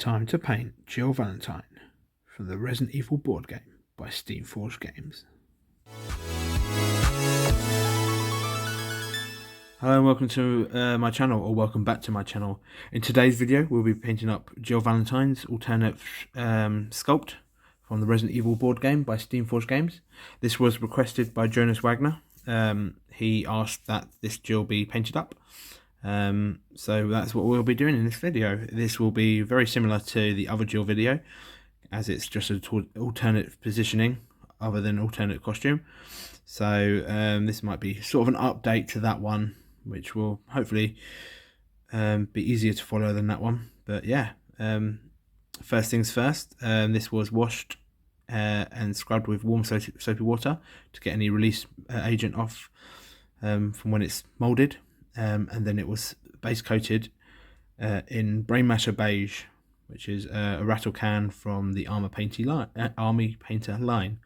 Time to paint Jill Valentine from the Resident Evil Boardgame by Steamforged Games. Hello and welcome to my channel, or welcome back to my channel. In today's video we'll be painting up Jill Valentine's alternate sculpt from the Resident Evil Boardgame by Steamforged Games. This was requested by Jonas Wagner. He asked that this Jill be painted up. So that's what we'll be doing in this video. This will be very similar to the other Jill video, as it's just an alternate positioning other than alternate costume. So this might be sort of an update to that one, which will hopefully be easier to follow than that one. But yeah, first things first, this was washed and scrubbed with warm soapy water to get any release agent off from when it's moulded. And then it was base coated in Brainmatter Beige, which is a rattle can from the Army Painter line.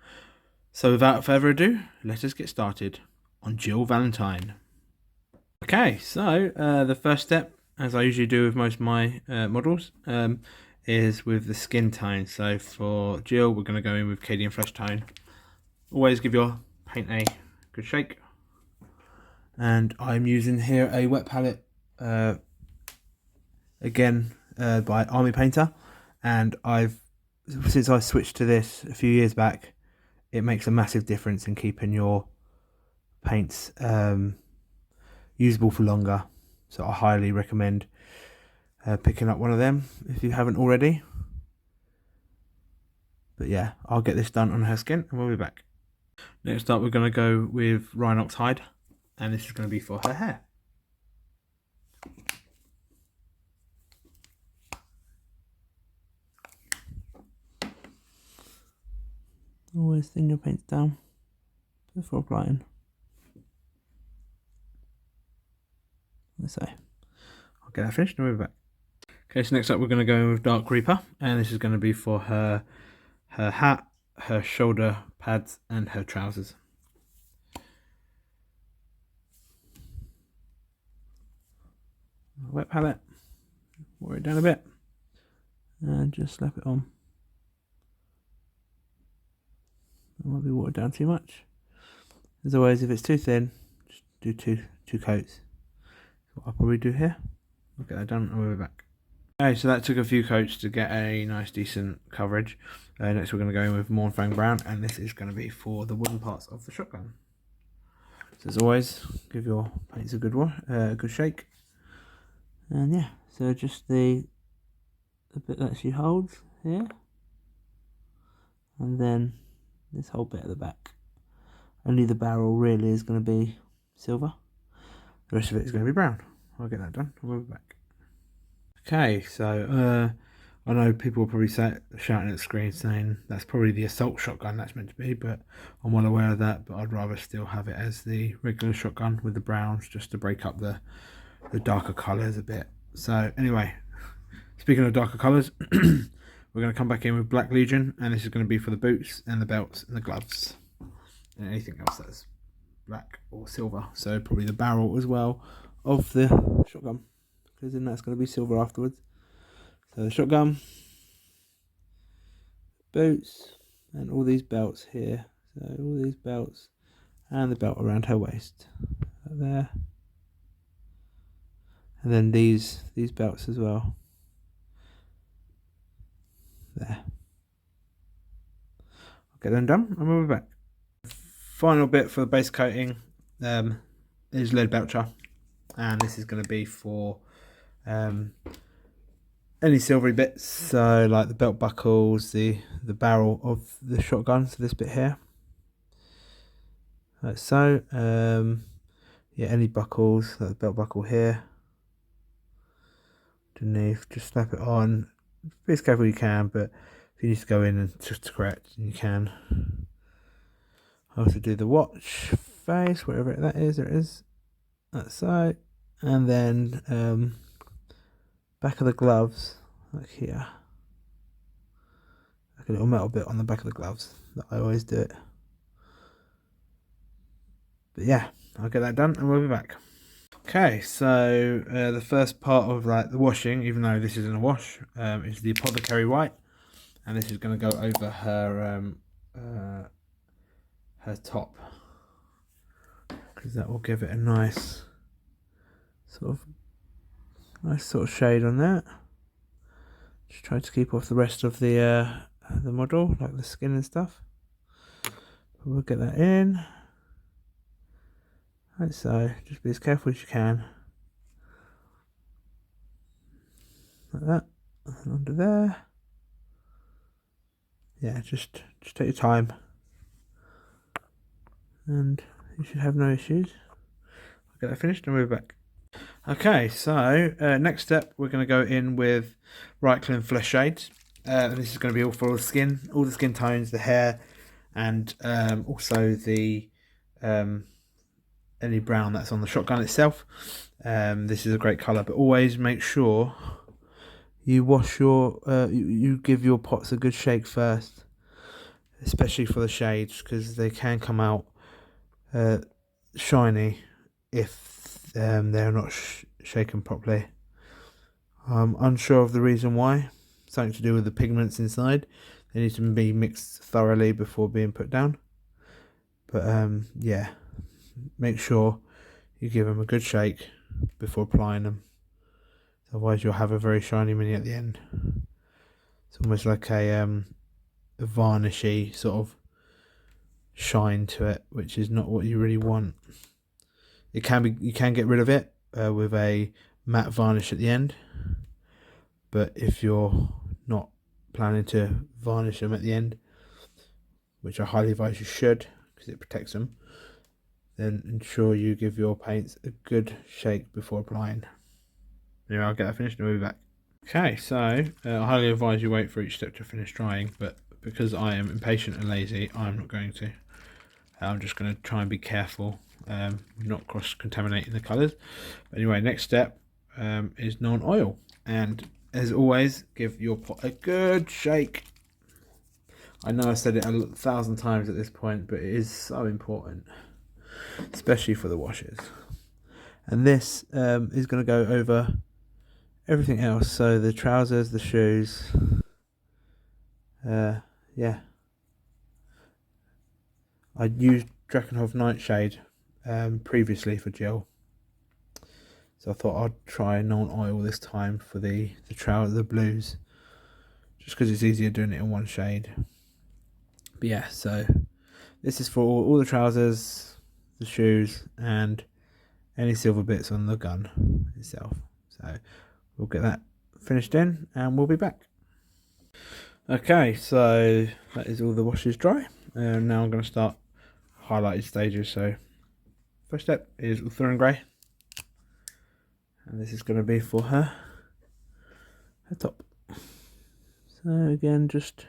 So without further ado, let us get started on Jill Valentine. Okay, so the first step, as I usually do with most of my models, is with the skin tone. So for Jill, we're going to go in with Cadian Fleshtone. Always give your paint a good shake. And I'm using here a wet palette, again by Army Painter, and since I switched to this a few years back, it makes a massive difference in keeping your paints usable for longer. So I highly recommend picking up one of them if you haven't already. But yeah, I'll get this done on her skin and we'll be back. Next up, we're going to go with Rhinox Hide. And this is going to be for her hair. Always thin your paints down before applying. So I'll get that finished and we'll be back. Okay, so next up we're going to go in with Dark Reaper, and this is going to be for her hat, her shoulder pads, and her trousers. Wet palette, water it down a bit, and just slap it on. It won't be watered down too much. As always, if it's too thin, just do two coats. That's what I'll probably do here. I'll get that done and we'll be back. Okay, so that took a few coats to get a nice decent coverage. Next we're going to go in with Mournfang Borwn, and this is going to be for the wooden parts of the shotgun. So as always, give your paints a good shake. And yeah, so just the bit that she holds here, and then this whole bit at the back. Only the barrel really is going to be silver. The rest of it is going to be brown. I'll get that done and we'll be back. Okay, so I know people will probably shouting at the screen saying that's probably the assault shotgun that's meant to be, but I'm well aware of that, but I'd rather still have it as the regular shotgun with the browns, just to break up the darker colours a bit. So anyway, speaking of darker colours, we're going to come back in with Black Legion, and this is going to be for the boots and the belts and the gloves and anything else that's black or silver. So probably the barrel as well of the shotgun, because then that's going to be silver afterwards. So the shotgun, boots, and all these belts here. So all these belts and the belt around her waist, there. And then these belts as well. There. I'll get them done and we'll be back. Final bit for the base coating is Leadbelcher, and this is going to be for any silvery bits, so like the belt buckles, the barrel of the shotgun, so this bit here. Like so. Yeah, any buckles, like the belt buckle here. Underneath, just slap it on. Be as careful you can, but if you need to go in and just correct, you can. I also do the watch face, whatever that is, there it is. That side, and then back of the gloves, like here, like a little metal bit on the back of the gloves. That I always do it. But yeah, I'll get that done and we'll be back. Okay, so the first part of like the washing, even though this isn't a wash, is the Apothecary White, and this is going to go over her top, because that will give it a nice sort of shade on that. Just try to keep off the rest of the model, like the skin and stuff. But we'll get that in. Like so, just be as careful as you can. Like that, and under there. Yeah, just take your time. And you should have no issues. I'll get that finished and we'll be back. Okay, so next step, we're going to go in with Reikland Fleshshade. And this is going to be all for all the skin tones, the hair, and also the any brown that's on the shotgun itself. This is a great colour, but always make sure you wash your you give your pots a good shake first, especially for the shades, because they can come out shiny if they're not shaken properly. I'm unsure of the reason why. Something to do with the pigments inside. They need to be mixed thoroughly before being put down. But yeah, make sure you give them a good shake before applying them. Otherwise you'll have a very shiny mini at the end. It's almost like a varnishy sort of shine to it, which is not what you really want. It can be, you can get rid of it with a matte varnish at the end, but if you're not planning to varnish them at the end, which I highly advise you should because it protects them, then ensure you give your paints a good shake before applying. Anyway, I'll get that finished and we'll be back. Okay, so I highly advise you wait for each step to finish drying, but because I am impatient and lazy, I'm not going to. I'm just going to try and be careful, not cross-contaminating the colours. But anyway, next step is Nuln Oil, and as always, give your pot a good shake. I know I said it 1,000 times at this point, but it is so important, especially for the washes. And this is going to go over everything else, so the trousers, the shoes, yeah. I used Drakenhof Nightshade previously for Jill, so I thought I'd try Nuln Oil this time for the blues, just because it's easier doing it in one shade. But yeah, so this is for all the trousers, the shoes, and any silver bits on the gun itself. So we'll get that finished in and we'll be back. Okay, so that is all the washes dry, and now I'm going to start highlighted stages. So first step is Ulthuan Grey, and this is going to be for her top. So again, just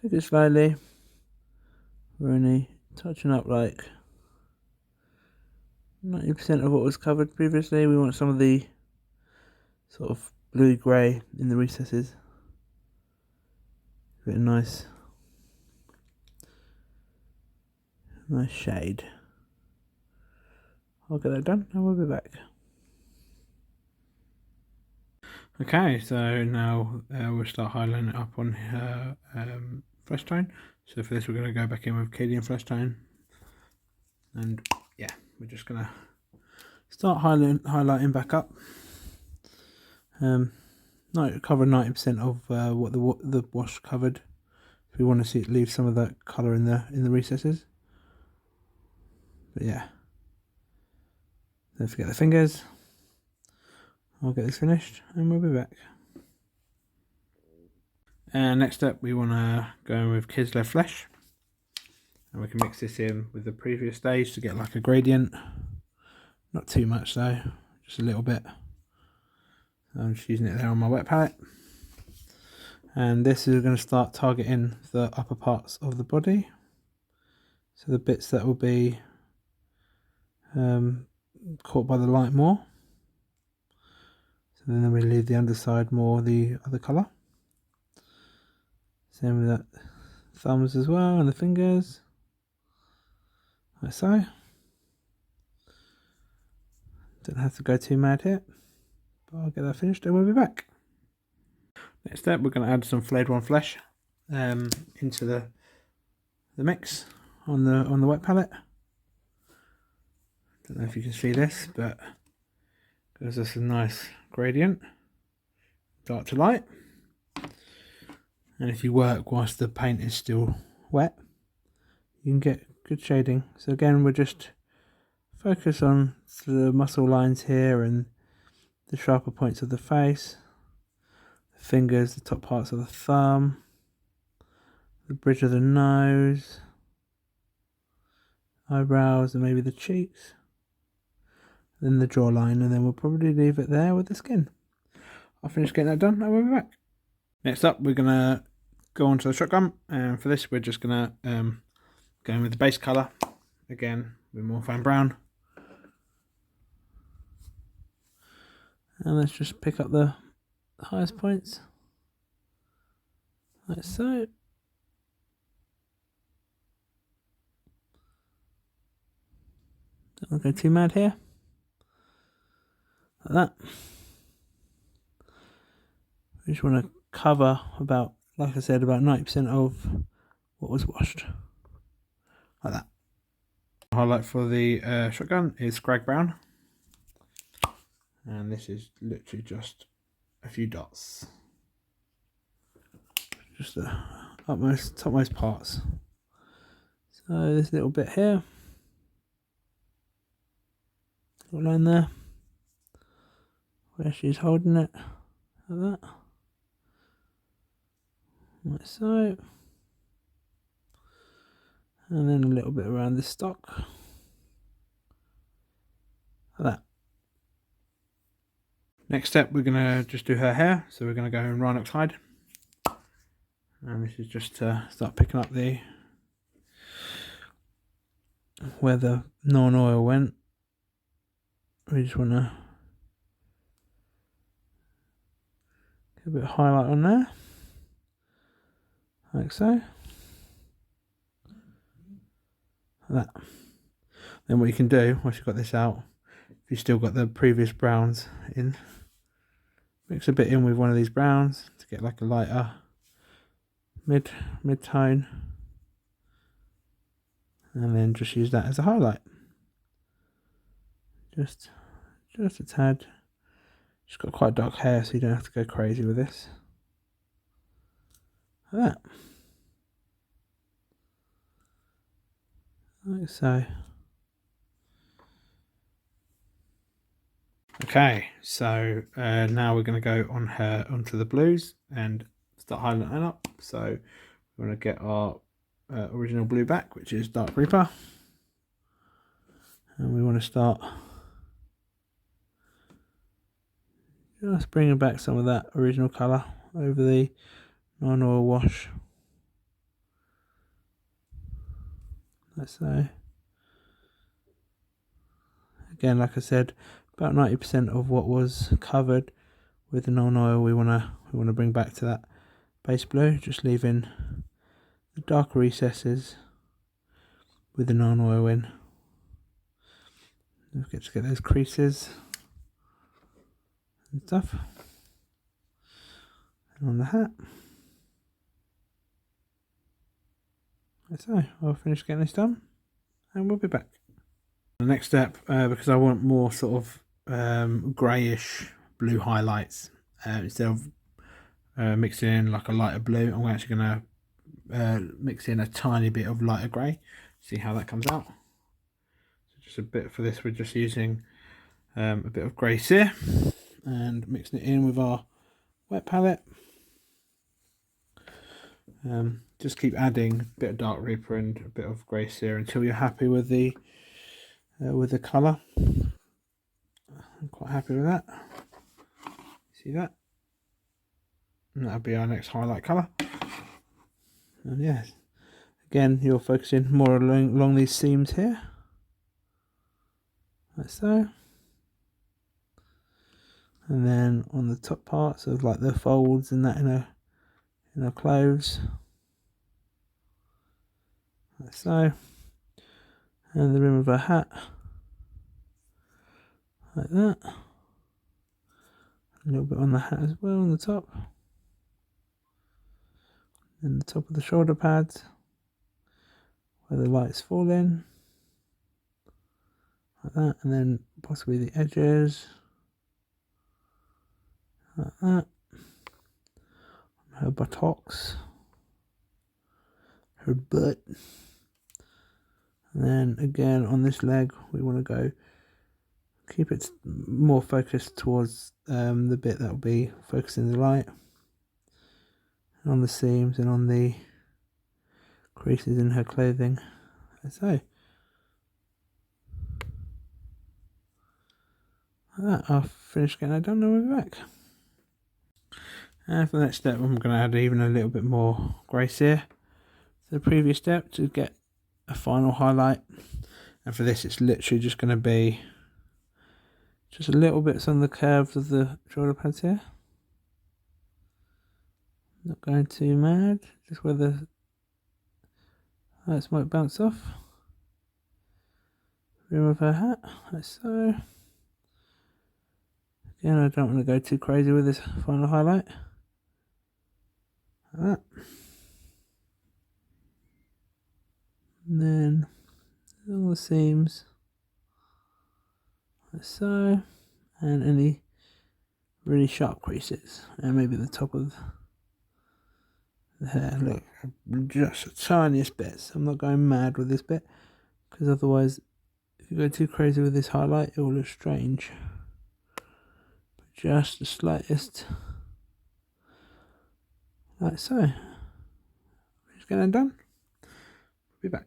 take it slowly. We're only touching up like 90% of what was covered previously. We want some of the sort of blue grey in the recesses. Bit of nice shade. I'll get that done and we'll be back. Okay, so now we'll start highlighting it up on her Fleshtone. So for this we're going to go back in with Cadian Fleshtone, and yeah, we're just going to start highlighting back up. Cover 90% of what the wash covered. If we want to see it, leave some of that colour in the recesses. But yeah, don't forget the fingers. I'll get this finished and we'll be back. And next up we want to go in with Kislev Flesh, and we can mix this in with the previous stage to get like a gradient. Not too much though, just a little bit. I'm just using it there on my wet palette. And this is going to start targeting the upper parts of the body, so the bits that will be caught by the light more. So then we leave the underside more the other colour. Same with that thumbs as well, and the fingers, like so. Don't have to go too mad here, but I'll get that finished and we'll be back. Next step, we're going to add some Flayed One Flesh into the mix on the wet palette. Don't know if you can see this, but gives us a nice gradient, dark to light. And if you work whilst the paint is still wet, you can get good shading. So again, we'll just focus on the muscle lines here and the sharper points of the face, the fingers, the top parts of the thumb, the bridge of the nose, eyebrows, and maybe the cheeks, then the jawline, and then we'll probably leave it there with the skin. I'll finish getting that done and we'll be back. Next up, we're going to go on to the shotgun, and for this we're just going to go in with the base colour, again with Mournfang Borwn. And let's just pick up the highest points, like so. Don't go too mad here, like that. We just want to cover about, like I said, about 90% of what was washed, like that. The highlight for the shotgun is Skrag Brown, and this is literally just a few dots, just the topmost parts. So this little bit here, little line there where she's holding it, like that, like so, and then a little bit around the stock, like that. Next step, we're going to just do her hair, so we're going to go in Rhinox Hide, and this is just to start picking up where the Nuln Oil went. We just want to get a bit of highlight on there, like so, like that. Then what you can do, once you've got this out, if you've still got the previous browns in, mix a bit in with one of these browns to get like a lighter mid-tone, and then just use that as a highlight. Just a tad. She's got quite dark hair, so you don't have to go crazy with this. Like that. Like so. Okay, so now we're going to go onto the blues and start highlighting that up. So we're going to get our original blue back, which is Dark Reaper, and we want to start just bringing back some of that original colour over the Nuln Oil wash, like so. Again, like I said, about 90% of what was covered with the Nuln Oil we want to bring back to that base blue, just leaving the darker recesses with the Nuln Oil in. Don't forget to get those creases and stuff. And on the hat. So I'll finish getting this done and we'll be back. The next step, because I want more sort of greyish blue highlights, instead of mixing in like a lighter blue, I'm actually going to mix in a tiny bit of lighter grey, see how that comes out. So just a bit for this, we're just using a bit of grey sear and mixing it in with our wet palette. Just keep adding a bit of Dark Reaper and a bit of grey sear until you're happy with the colour. I'm quite happy with that. See that? And that'll be our next highlight colour. And yes, again, you're focusing more along these seams here, like so. And then on the top parts of like the folds and that in our clothes, like so. And the rim of our hat, like that. A little bit on the hat as well, on the top. Then the top of the shoulder pads, where the lights fall in. Like that, and then possibly the edges. Like that. Her buttocks. Her butt. And then again on this leg we want to go keep it more focused towards the bit that will be focusing the light, and on the seams and on the creases in her clothing. So like that, I'll finish getting that done and we'll be back. And for the next step I'm going to add even a little bit more grace here to the previous step to get a final highlight. And for this it's literally just going to be just a little bits on the curves of the shoulder pads here. Not going too mad, just where the lights might bounce off. Rim of her hat, like so. Again, I don't want to go too crazy with this final highlight. Like that. And then all the seams, like so, and any really sharp creases, and maybe the top of the hair. Look, just the tiniest bits. I'm not going mad with this bit, because otherwise, if you go too crazy with this highlight, it will look strange. But just the slightest, like so. Just getting it done. Be back.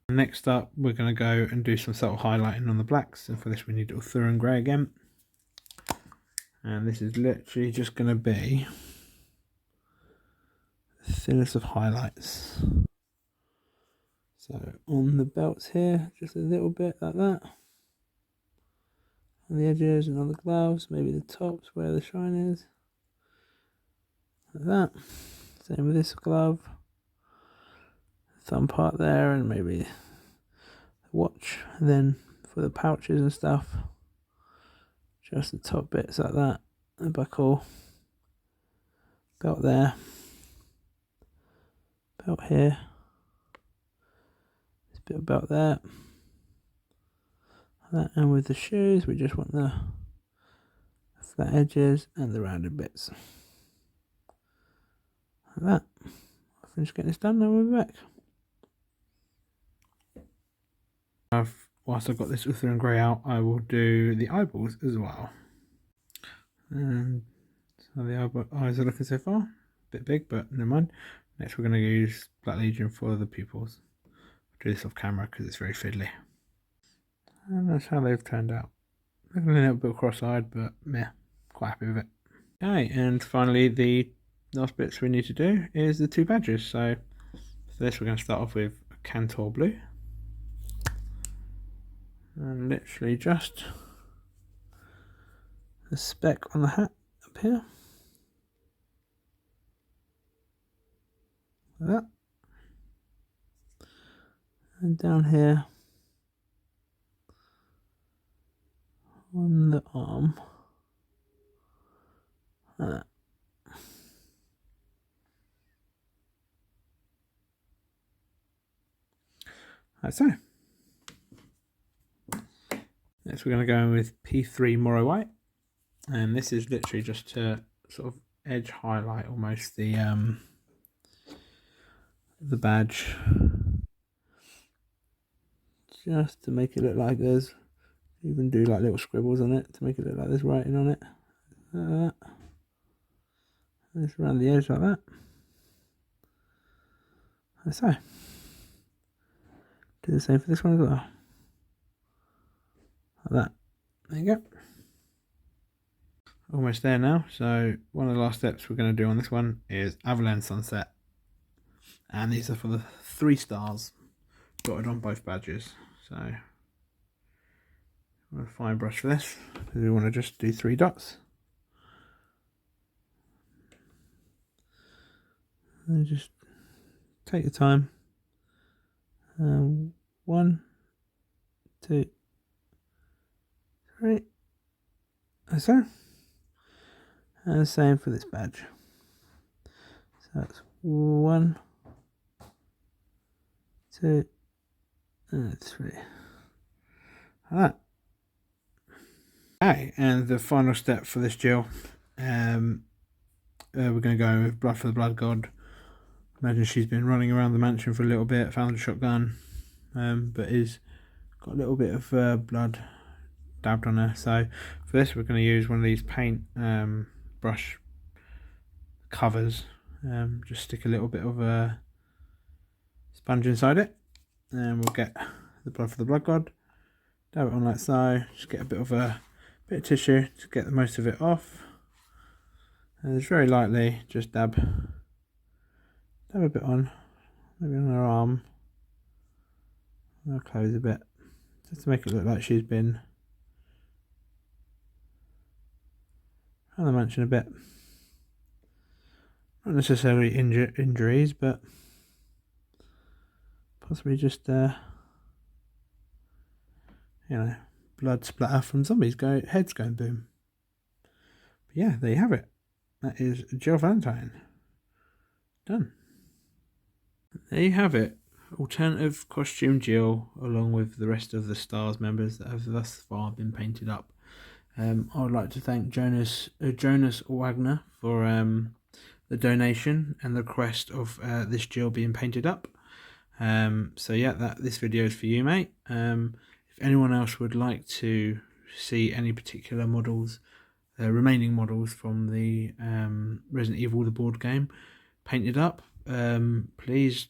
Next up, we're going to go and do some subtle highlighting on the blacks, and for this we need Ulthuan Grey again. And this is literally just going to be the thinnest of highlights. So on the belts here, just a little bit like that. On the edges and on the gloves, maybe the tops where the shine is. Like that. Same with this glove. Thumb part there, and maybe the watch. And then for the pouches and stuff, just the top bits like that. The buckle. Belt there. Belt here. This bit of belt there. Like that. And with the shoes, we just want the flat edges and the rounded bits. Like that. I'll finish getting this done and we'll be back. Whilst I've got this Ulthuan Grey out, I will do the eyeballs as well. And so the eyes are looking so far. A bit big, but never mind. Next we're going to use Black Legion for the pupils. I'll do this off camera because it's very fiddly. And that's how they've turned out. Looking a little bit cross-eyed, but meh, quite happy with it. Okay, and finally the last bits we need to do is the two badges. So for this we're going to start off with Kantor Blue. And literally just a speck on the hat up here. Like that. And down here on the arm. Like that. Like so. Next we're going to go in with P3 Morrow White, and this is literally just to sort of edge highlight almost the badge, just to make it look like there's, even do like little scribbles on it to make it look like there's writing on it, like that. Just around the edge like that, like so. Do the same for this one as well. Like that. There you go. Almost there now. So one of the last steps we're going to do on this one is Averland Sunset. And these are for the 3 stars dotted on both badges. So I'm going to fine brush for this because we want to just do 3 dots. And just take your time. 1, 2, 3, like so. And the same for this badge. So that's 1, 2, and 3. Alright. Okay, and the final step for this Jill, we're going to go with Blood for the Blood God. Imagine she's been running around the mansion for a little bit, found a shotgun, but is got a little bit of blood dabbed on her. So for this, we're going to use one of these paint brush covers. Just stick a little bit of a sponge inside it, and we'll get the Blood for the Blood God. Dab it on like so. Just get a bit of tissue to get the most of it off. And just very lightly, just dab a bit on, maybe on her arm. I'll close a bit, just to make it look like she's been around the mansion a bit. Not necessarily injuries, but possibly just you know, blood splatter from zombies, heads going boom. But yeah, there you have it. That is Jill Valentine. Done. There you have it. Alternative costume Jill, along with the rest of the Stars members that have thus far been painted up. I would like to thank Jonas Wagner for the donation and the request of this Jill being painted up. So yeah, this video is for you, mate. If anyone else would like to see any particular models, remaining models from the Resident Evil the board game painted up, please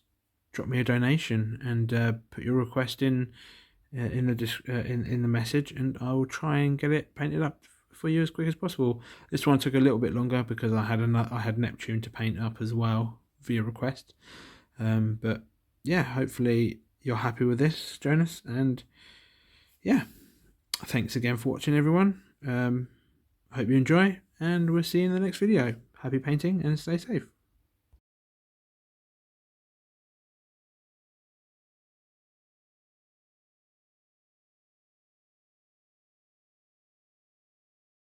drop me a donation and put your request in the message, and I will try and get it painted up for you as quick as possible. This one took a little bit longer because I had Neptune to paint up as well via request. But yeah, hopefully you're happy with this, Jonas, and yeah, thanks again for watching, everyone. Hope you enjoy, and we'll see you in the next video. Happy painting and stay safe.